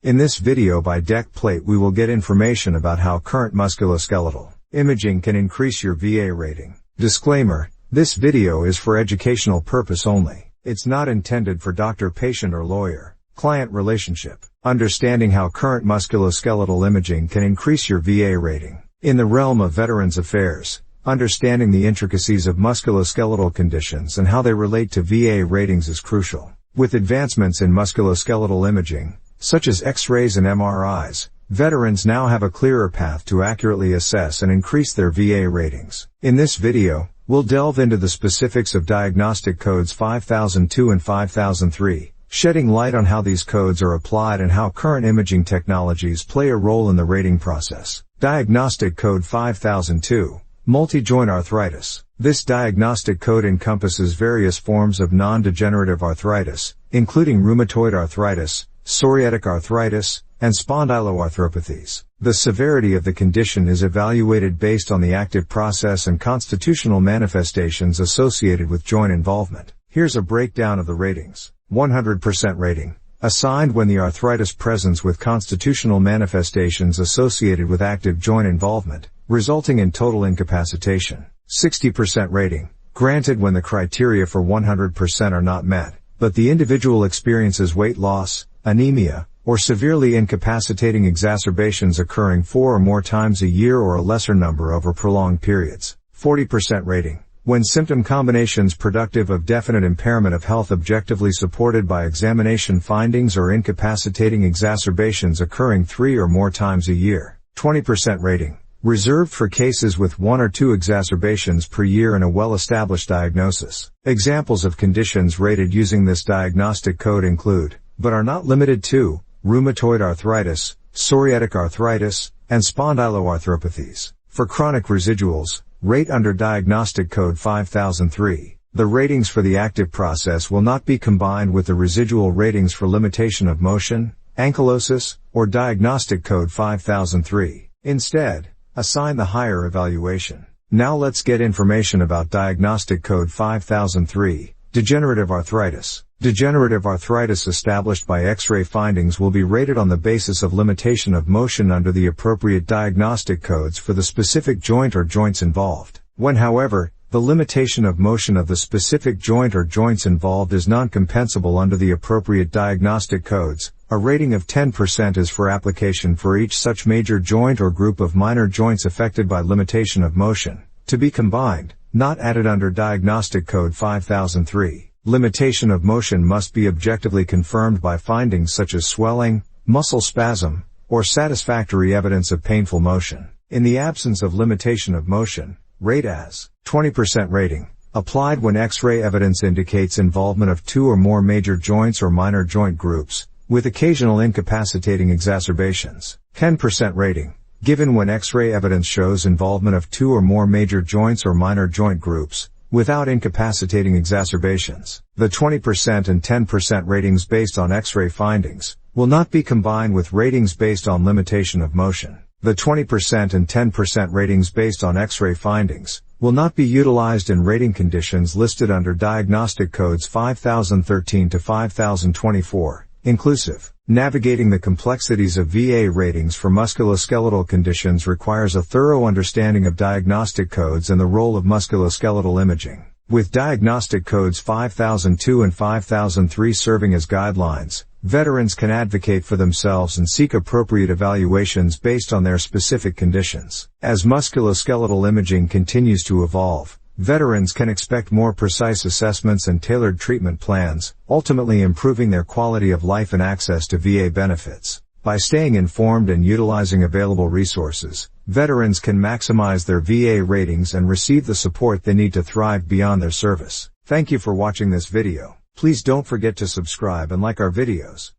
In this video by deck plate we will get information about how current musculoskeletal imaging can increase your VA rating. Disclaimer: this video is for educational purpose only. It's not intended for doctor-patient or lawyer-client relationship. Understanding how current musculoskeletal imaging can increase your VA rating. In the realm of Veterans Affairs, understanding the intricacies of musculoskeletal conditions and how they relate to VA ratings is crucial. With advancements in musculoskeletal imaging, such as X-rays and MRIs, veterans now have a clearer path to accurately assess and increase their VA ratings. In this video, we'll delve into the specifics of diagnostic codes 5002 and 5003, shedding light on how these codes are applied and how current imaging technologies play a role in the rating process. Diagnostic code 5002. Multi-joint arthritis. This diagnostic code encompasses various forms of non-degenerative arthritis, including rheumatoid arthritis, psoriatic arthritis, and spondyloarthropathies. The severity of the condition is evaluated based on the active process and constitutional manifestations associated with joint involvement. Here's a breakdown of the ratings. 100% rating. Assigned when the arthritis presents with constitutional manifestations associated with active joint involvement, resulting in total incapacitation. 60% rating. Granted when the criteria for 100% are not met, but the individual experiences weight loss, anemia, or severely incapacitating exacerbations occurring 4 or more times a year or a lesser number over prolonged periods. 40% rating. When symptom combinations productive of definite impairment of health objectively supported by examination findings or incapacitating exacerbations occurring 3 or more times a year. 20% rating. Reserved for cases with 1 or 2 exacerbations per year and a well-established diagnosis. Examples of conditions rated using this diagnostic code include, but are not limited to, rheumatoid arthritis, psoriatic arthritis, and spondyloarthropathies. For chronic residuals, rate under diagnostic code 5003. The ratings for the active process will not be combined with the residual ratings for limitation of motion, ankylosis, or diagnostic code 5003. Instead, assign the higher evaluation. Now let's get information about diagnostic code 5003, degenerative arthritis. Degenerative arthritis established by X-ray findings will be rated on the basis of limitation of motion under the appropriate diagnostic codes for the specific joint or joints involved. When, however, the limitation of motion of the specific joint or joints involved is non-compensable under the appropriate diagnostic codes, a rating of 10% is for application for each such major joint or group of minor joints affected by limitation of motion, to be combined, not added under diagnostic code 5003. Limitation of motion must be objectively confirmed by findings such as swelling, muscle spasm, or satisfactory evidence of painful motion. In the absence of limitation of motion, rate as 20% rating, applied when X-ray evidence indicates involvement of 2 or more major joints or minor joint groups, with occasional incapacitating exacerbations. 10% rating, given when X-ray evidence shows involvement of 2 or more major joints or minor joint groups, without incapacitating exacerbations. The 20% and 10% ratings based on X-ray findings will not be combined with ratings based on limitation of motion. The 20% and 10% ratings based on X-ray findings will not be utilized in rating conditions listed under diagnostic codes 5013 to 5024, inclusive. Navigating the complexities of VA ratings for musculoskeletal conditions requires a thorough understanding of diagnostic codes and the role of musculoskeletal imaging. With diagnostic codes 5002 and 5003 serving as guidelines, veterans can advocate for themselves and seek appropriate evaluations based on their specific conditions. As musculoskeletal imaging continues to evolve, veterans can expect more precise assessments and tailored treatment plans, ultimately improving their quality of life and access to VA benefits. By staying informed and utilizing available resources, veterans can maximize their VA ratings and receive the support they need to thrive beyond their service. Thank you for watching this video. Please don't forget to subscribe and like our videos.